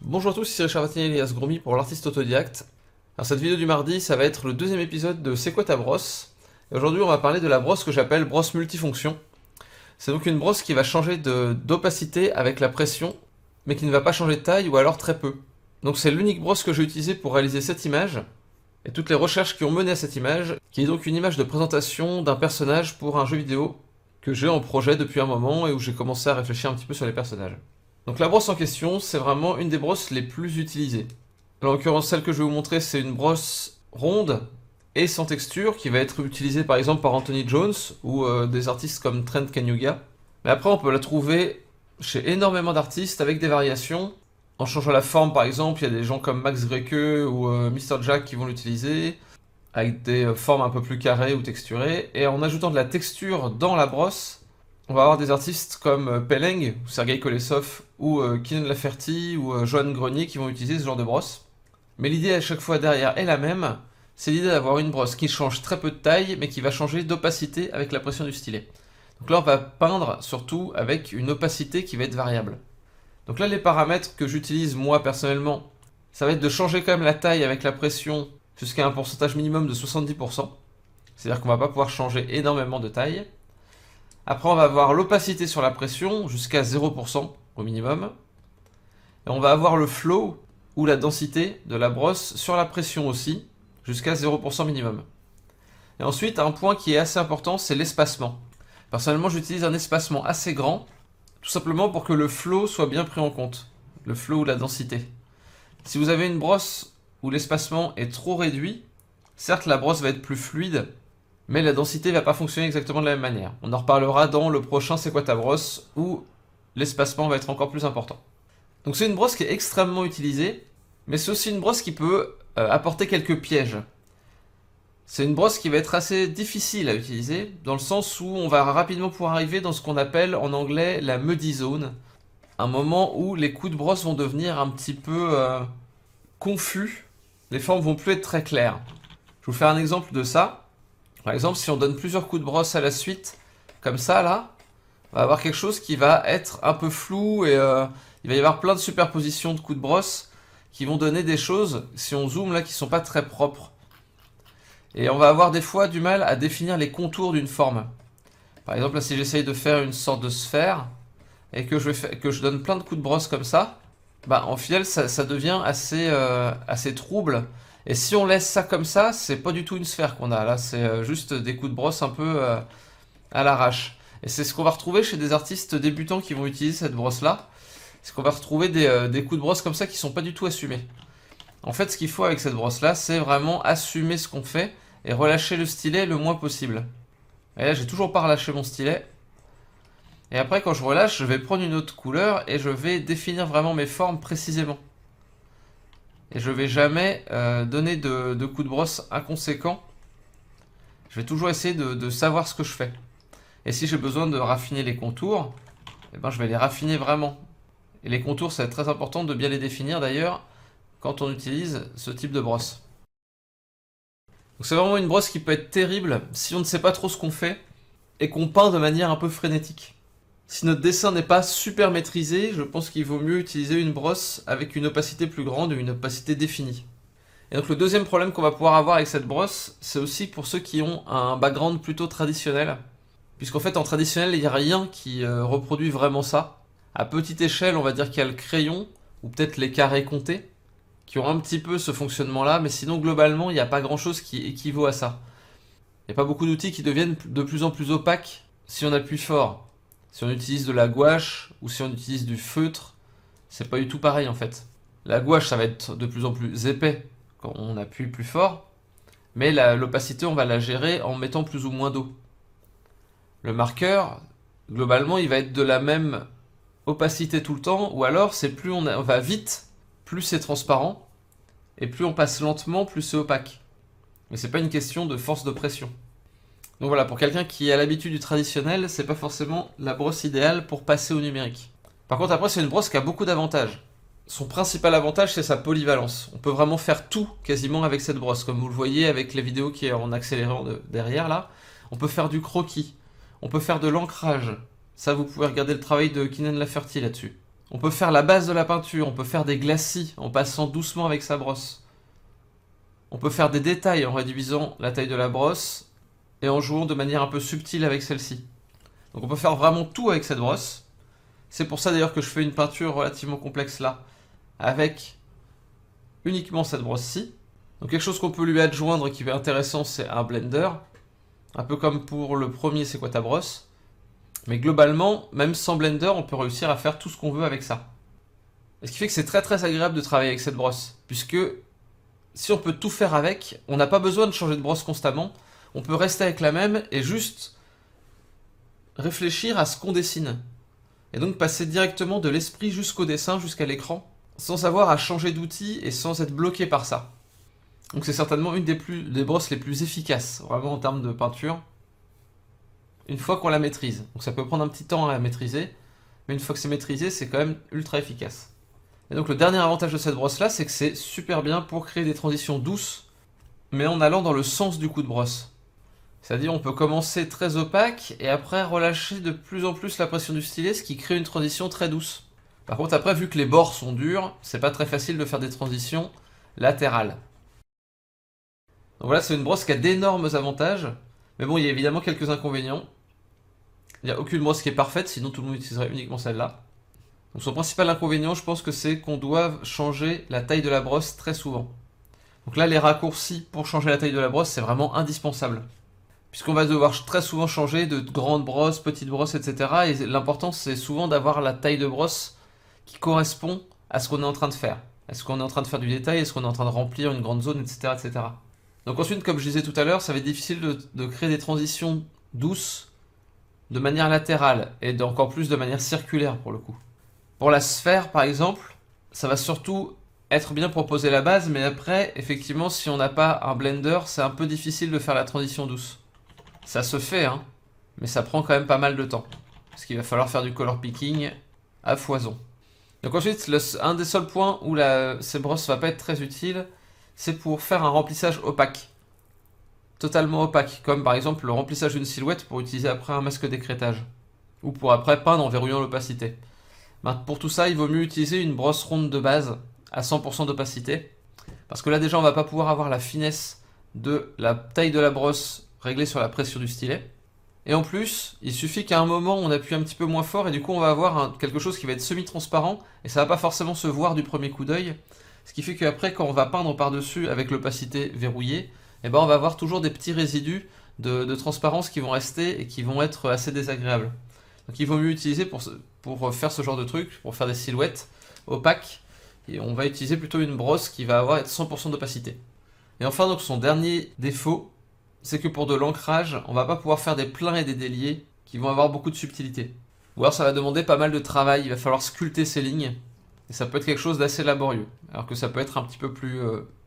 Bonjour à tous, ici Richard Vatinier et Elias Gromy pour l'artiste autodidacte. Alors cette vidéo du mardi, ça va être le deuxième épisode de C'est quoi ta brosse? Et aujourd'hui on va parler de la brosse que j'appelle brosse multifonction. C'est donc une brosse qui va changer d'opacité avec la pression, mais qui ne va pas changer de taille ou alors très peu. Donc c'est l'unique brosse que j'ai utilisée pour réaliser cette image, et toutes les recherches qui ont mené à cette image, qui est donc une image de présentation d'un personnage pour un jeu vidéo que j'ai en projet depuis un moment et où j'ai commencé à réfléchir un petit peu sur les personnages. Donc la brosse en question, c'est vraiment une des brosses les plus utilisées. En l'occurrence, celle que je vais vous montrer, c'est une brosse ronde et sans texture qui va être utilisée par exemple par Anthony Jones ou des artistes comme Trent Kanyuga. Mais après, on peut la trouver chez énormément d'artistes avec des variations. En changeant la forme, par exemple, il y a des gens comme Max Grecke ou Mr. Jack qui vont l'utiliser avec des formes un peu plus carrées ou texturées. Et en ajoutant de la texture dans la brosse, on va avoir des artistes comme Peleng, ou Sergei Kolesov, ou Kylian Laferty, ou Johan Grenier qui vont utiliser ce genre de brosse. Mais l'idée à chaque fois derrière est la même, c'est l'idée d'avoir une brosse qui change très peu de taille, mais qui va changer d'opacité avec la pression du stylet. Donc là on va peindre surtout avec une opacité qui va être variable. Donc là les paramètres que j'utilise moi personnellement, ça va être de changer quand même la taille avec la pression jusqu'à un pourcentage minimum de 70%. C'est-à-dire qu'on va pas pouvoir changer énormément de taille. Après, on va avoir l'opacité sur la pression jusqu'à 0% au minimum. Et on va avoir le flow ou la densité de la brosse sur la pression aussi, jusqu'à 0% minimum. Et ensuite, un point qui est assez important, c'est l'espacement. Personnellement, j'utilise un espacement assez grand, tout simplement pour que le flow soit bien pris en compte. Le flow ou la densité. Si vous avez une brosse où l'espacement est trop réduit, certes la brosse va être plus fluide, mais la densité ne va pas fonctionner exactement de la même manière. On en reparlera dans le prochain C'est quoi ta brosse, où l'espacement va être encore plus important. Donc c'est une brosse qui est extrêmement utilisée, mais c'est aussi une brosse qui peut apporter quelques pièges. C'est une brosse qui va être assez difficile à utiliser, dans le sens où on va rapidement pouvoir arriver dans ce qu'on appelle en anglais la muddy zone, un moment où les coups de brosse vont devenir un petit peu confus, les formes vont plus être très claires. Je vais vous faire un exemple de ça. Par exemple, si on donne plusieurs coups de brosse à la suite, comme ça là, on va avoir quelque chose qui va être un peu flou et il va y avoir plein de superpositions de coups de brosse qui vont donner des choses, si on zoome là, qui sont pas très propres. Et on va avoir des fois du mal à définir les contours d'une forme. Par exemple, là, si j'essaye de faire une sorte de sphère et que je donne plein de coups de brosse comme ça, bah, en final, ça devient assez trouble. Et si on laisse ça comme ça, c'est pas du tout une sphère qu'on a. Là, c'est juste des coups de brosse un peu à l'arrache. Et c'est ce qu'on va retrouver chez des artistes débutants qui vont utiliser cette brosse-là. C'est qu'on va retrouver des coups de brosse comme ça qui sont pas du tout assumés. En fait, ce qu'il faut avec cette brosse-là, c'est vraiment assumer ce qu'on fait et relâcher le stylet le moins possible. Et là, j'ai toujours pas relâché mon stylet. Et après, quand je relâche, je vais prendre une autre couleur et je vais définir vraiment mes formes précisément. Et je vais jamais donner de coups de brosse inconséquents. Je vais toujours essayer de savoir ce que je fais. Et si j'ai besoin de raffiner les contours, eh ben je vais les raffiner vraiment. Et les contours, c'est très important de bien les définir d'ailleurs quand on utilise ce type de brosse. Donc c'est vraiment une brosse qui peut être terrible si on ne sait pas trop ce qu'on fait et qu'on peint de manière un peu frénétique. Si notre dessin n'est pas super maîtrisé, je pense qu'il vaut mieux utiliser une brosse avec une opacité plus grande ou une opacité définie. Et donc le deuxième problème qu'on va pouvoir avoir avec cette brosse, c'est aussi pour ceux qui ont un background plutôt traditionnel. Puisqu'en fait en traditionnel, il n'y a rien qui reproduit vraiment ça. À petite échelle, on va dire qu'il y a le crayon, ou peut-être les carrés comptés, qui ont un petit peu ce fonctionnement-là, mais sinon globalement, il n'y a pas grand-chose qui équivaut à ça. Il n'y a pas beaucoup d'outils qui deviennent de plus en plus opaques si on appuie fort. Si on utilise de la gouache ou si on utilise du feutre, c'est pas du tout pareil en fait. La gouache, ça va être de plus en plus épais quand on appuie plus fort, mais l'opacité, on va la gérer en mettant plus ou moins d'eau. Le marqueur, globalement, il va être de la même opacité tout le temps, ou alors c'est plus on va vite, plus c'est transparent, et plus on passe lentement, plus c'est opaque. Mais c'est pas une question de force de pression. Donc voilà, pour quelqu'un qui a l'habitude du traditionnel, c'est pas forcément la brosse idéale pour passer au numérique. Par contre, après, c'est une brosse qui a beaucoup d'avantages. Son principal avantage, c'est sa polyvalence. On peut vraiment faire tout quasiment avec cette brosse, comme vous le voyez avec la vidéo qui est en accélérant derrière là. On peut faire du croquis, on peut faire de l'ancrage, Ça, vous pouvez regarder le travail de Kynan Lafferty là-dessus. On peut faire la base de la peinture, on peut faire des glacis en passant doucement avec sa brosse. On peut faire des détails en réduisant la taille de la brosse et en jouant de manière un peu subtile avec celle-ci. Donc on peut faire vraiment tout avec cette brosse. C'est pour ça d'ailleurs que je fais une peinture relativement complexe là, avec uniquement cette brosse-ci. Donc quelque chose qu'on peut lui adjoindre qui va être intéressant, c'est un blender. Un peu comme pour le premier C'est quoi ta brosse. Mais globalement, même sans blender, on peut réussir à faire tout ce qu'on veut avec ça. Et ce qui fait que c'est très très agréable de travailler avec cette brosse. Puisque si on peut tout faire avec, on n'a pas besoin de changer de brosse constamment. On peut rester avec la même et juste réfléchir à ce qu'on dessine. Et donc passer directement de l'esprit jusqu'au dessin, jusqu'à l'écran, sans avoir à changer d'outil et sans être bloqué par ça. Donc c'est certainement une des brosses les plus efficaces, vraiment en termes de peinture, une fois qu'on la maîtrise. Donc ça peut prendre un petit temps à la maîtriser, mais une fois que c'est maîtrisé, c'est quand même ultra efficace. Et donc le dernier avantage de cette brosse là, c'est que c'est super bien pour créer des transitions douces, mais en allant dans le sens du coup de brosse. C'est-à-dire on peut commencer très opaque et après relâcher de plus en plus la pression du stylet, ce qui crée une transition très douce. Par contre après, vu que les bords sont durs, c'est pas très facile de faire des transitions latérales. Donc voilà, c'est une brosse qui a d'énormes avantages, mais bon, il y a évidemment quelques inconvénients. Il n'y a aucune brosse qui est parfaite, sinon tout le monde utiliserait uniquement celle-là. Donc son principal inconvénient, je pense que c'est qu'on doit changer la taille de la brosse très souvent. Donc là, les raccourcis pour changer la taille de la brosse, c'est vraiment indispensable. Puisqu'on va devoir très souvent changer de grandes brosses, petites brosses, etc. Et l'important, c'est souvent d'avoir la taille de brosse qui correspond à ce qu'on est en train de faire. Est-ce qu'on est en train de faire du détail? Est-ce qu'on est en train de remplir une grande zone, etc., etc. Donc ensuite, comme je disais tout à l'heure, ça va être difficile de créer des transitions douces de manière latérale et encore plus de manière circulaire pour le coup. Pour la sphère, par exemple, ça va surtout être bien pour poser la base, mais après, effectivement, si on n'a pas un blender, c'est un peu difficile de faire la transition douce. Ça se fait, hein, mais ça prend quand même pas mal de temps. Parce qu'il va falloir faire du color picking à foison. Donc ensuite, un des seuls points où ces brosses ne va pas être très utile, c'est pour faire un remplissage opaque. Totalement opaque, comme par exemple le remplissage d'une silhouette pour utiliser après un masque d'écrêtage. Ou pour après peindre en verrouillant l'opacité. Pour tout ça, il vaut mieux utiliser une brosse ronde de base à 100% d'opacité. Parce que là déjà, on va pas pouvoir avoir la finesse de la taille de la brosse réglée sur la pression du stylet. Et en plus, il suffit qu'à un moment, on appuie un petit peu moins fort et du coup, on va avoir quelque chose qui va être semi-transparent et ça va pas forcément se voir du premier coup d'œil. Ce qui fait qu'après, quand on va peindre par-dessus avec l'opacité verrouillée, eh ben, on va avoir toujours des petits résidus de transparence qui vont rester et qui vont être assez désagréables. Donc il vaut mieux utiliser pour faire ce genre de truc, pour faire des silhouettes opaques, et on va utiliser plutôt une brosse qui va avoir 100% d'opacité. Et enfin, donc son dernier défaut, c'est que pour de l'ancrage, on va pas pouvoir faire des pleins et des déliés qui vont avoir beaucoup de subtilité. Ou alors ça va demander pas mal de travail, il va falloir sculpter ces lignes, et ça peut être quelque chose d'assez laborieux, alors que ça peut être un petit peu plus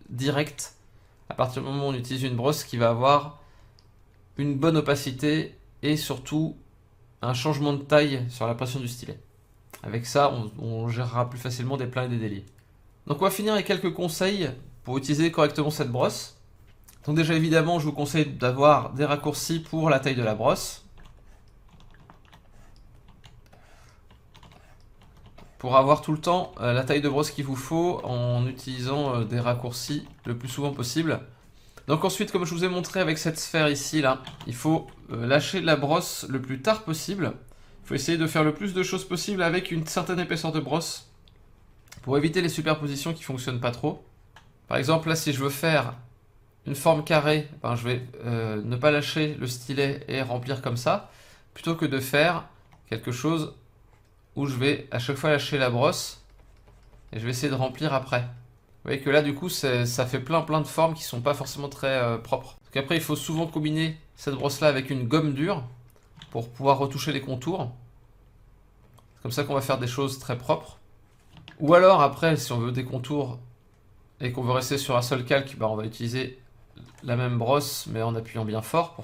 direct à partir du moment où on utilise une brosse qui va avoir une bonne opacité et surtout un changement de taille sur la pression du stylet. Avec ça, on gérera plus facilement des pleins et des déliés. Donc on va finir avec quelques conseils pour utiliser correctement cette brosse. Donc déjà évidemment, je vous conseille d'avoir des raccourcis pour la taille de la brosse. Pour avoir tout le temps la taille de brosse qu'il vous faut en utilisant des raccourcis le plus souvent possible. Donc ensuite, comme je vous ai montré avec cette sphère ici, là, il faut lâcher la brosse le plus tard possible. Il faut essayer de faire le plus de choses possible avec une certaine épaisseur de brosse pour éviter les superpositions qui ne fonctionnent pas trop. Par exemple, là, si je veux faire une forme carrée, ben, je vais ne pas lâcher le stylet et remplir comme ça, plutôt que de faire quelque chose où je vais à chaque fois lâcher la brosse et je vais essayer de remplir après. Vous voyez que là, du coup, ça fait plein de formes qui sont pas forcément très propres. Donc après, il faut souvent combiner cette brosse-là avec une gomme dure pour pouvoir retoucher les contours. C'est comme ça qu'on va faire des choses très propres. Ou alors, après, si on veut des contours et qu'on veut rester sur un seul calque, bah, on va utiliser la même brosse, mais en appuyant bien fort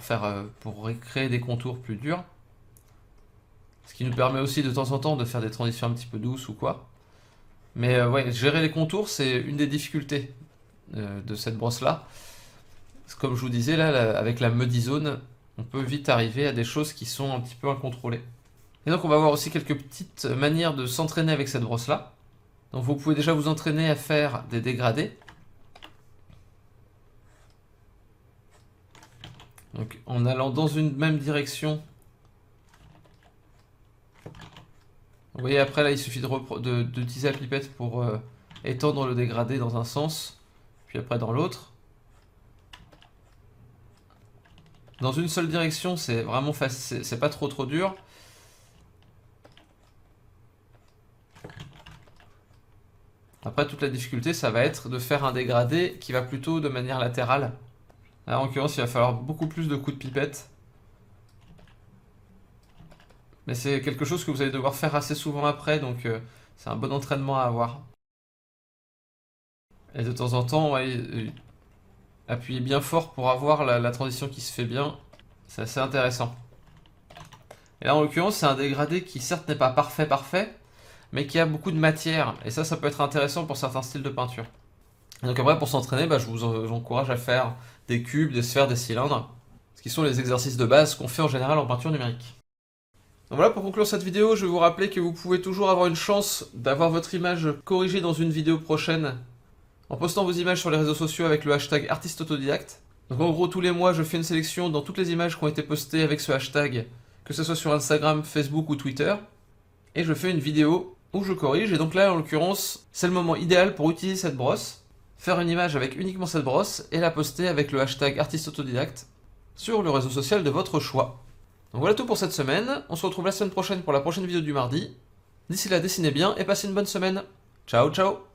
pour créer des contours plus durs. Ce qui nous permet aussi de temps en temps de faire des transitions un petit peu douces ou quoi. Mais ouais, gérer les contours, c'est une des difficultés de cette brosse-là. Comme je vous disais, là, avec la Muddy Zone, on peut vite arriver à des choses qui sont un petit peu incontrôlées. Et donc on va voir aussi quelques petites manières de s'entraîner avec cette brosse là. Donc vous pouvez déjà vous entraîner à faire des dégradés. Donc en allant dans une même direction. Vous voyez après là il suffit d'utiliser la pipette pour étendre le dégradé dans un sens. Puis après dans l'autre. Dans une seule direction c'est vraiment facile, c'est pas trop dur. Après toute la difficulté ça va être de faire un dégradé qui va plutôt de manière latérale. Là, en l'occurrence, il va falloir beaucoup plus de coups de pipette. Mais c'est quelque chose que vous allez devoir faire assez souvent après, donc c'est un bon entraînement à avoir. Et de temps en temps, ouais, appuyez bien fort pour avoir la transition qui se fait bien. C'est assez intéressant. Et là, en l'occurrence, c'est un dégradé qui certes n'est pas parfait, mais qui a beaucoup de matière. Et ça peut être intéressant pour certains styles de peinture. Et donc après, pour s'entraîner, je vous encourage à faire des cubes, des sphères, des cylindres, ce qui sont les exercices de base qu'on fait en général en peinture numérique. Donc voilà, pour conclure cette vidéo, je vais vous rappeler que vous pouvez toujours avoir une chance d'avoir votre image corrigée dans une vidéo prochaine en postant vos images sur les réseaux sociaux avec le hashtag artisteautodidacte. Donc en gros, tous les mois, je fais une sélection dans toutes les images qui ont été postées avec ce hashtag, que ce soit sur Instagram, Facebook ou Twitter, et je fais une vidéo où je corrige. Et donc là, en l'occurrence, c'est le moment idéal pour utiliser cette brosse, faire une image avec uniquement cette brosse et la poster avec le hashtag artisteautodidacte sur le réseau social de votre choix. Donc voilà tout pour cette semaine, on se retrouve la semaine prochaine pour la prochaine vidéo du mardi. D'ici là, dessinez bien et passez une bonne semaine. Ciao ciao.